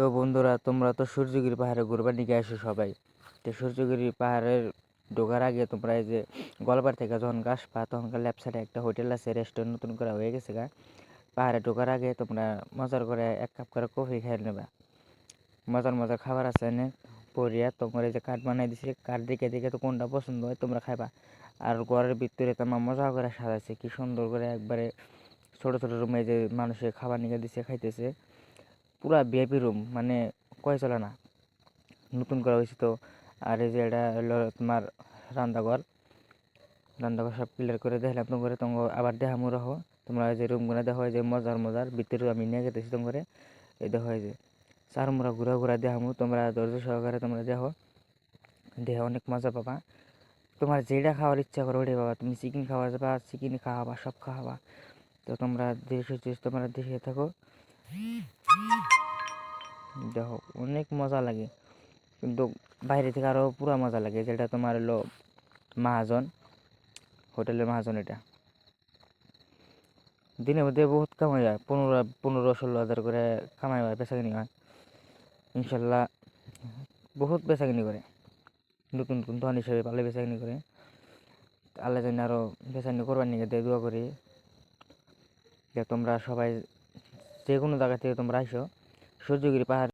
তো বন্ধুরা, তোমরা তো সূর্যগিরি পাহাড়ে ঘুরবার নিকে আসো সবাই। তো সূর্যগিরি পাহাড়ের ঢোকার আগে তোমরা এই যে গলবার থেকে যখন আসবা তখনকার লেফট সাইডে একটা হোটেল আছে, রেস্টুরেন্ট নতুন করা হয়ে গেছে গা। পাহাড়ে ঢোকার আগে তোমরা মজার করে 1 কাপ করে কফি খেয়ে নেবা। মজার মজার খাবার আছে এনে পরিয়া তোমার এই যে কাঠ বানাই দিছে, কাঠ দেখে দেখে তো কোনটা পছন্দ হয় তোমরা খাইবা। আর ঘরের ভিতরে তোমার মজা করে সাজাইছে, কি সুন্দর করে একবারে ছোট ছোট রুমে যে মানুষের খাবার নিয়ে দিছে খাইতেছে। পুরা ভিআইপি রুম, মানে কয় চলে না, নতুন করা হয়েছে তো। আর এই যে এটা হলো তোমার রান্নাঘর। রান্নাঘর সব ক্লিয়ার করে দেখলাম তোমার, তোমার আবার দেখামু রাখো। তোমরা যে রুমগুলো দেখো, যে মজার মজার ভিতরে আমি নিয়ে গেতেছি তোমার। এই দেখো এই যে চারমুরা ঘুরা ঘুরা দেখামু, তোমরা ধৈর্য সহকারে তোমরা দেখো, দেখে অনেক মজা পাবা। তোমার যেটা খাওয়ার ইচ্ছা করো ওটাই পাবা। তুমি চিকেন খাওয়া যাবা, চিকেন খাওয়াবা, সব খাওয়াবা। তো তোমরা দেশে তোমরা দেশে থাকো, দেখো অনেক মজা লাগে। কিন্তু বাইরে থেকে আরও পুরা মজা লাগে, যেটা তোমার হলো মহাজন, হোটেলের মহাজন। এটা দিনের মধ্যে বহুত কামাই হয়, 15-16 হাজার করে কামাই হয়, বেচাকিনি হয় ইনশাল্লাহ। বহুত বেচাকিনি করে, নতুন নতুন দোকান হিসেবে ভালো বেচাকিনি করে। আল্লাহ জানি আরও বেচাকিনি করবার নিয়ে দিয়ে দোয়া করি যে তোমরা সবাই যে কোনো জায়গা থেকে তোমরা আইসো সূর্যগিরি পাহাড়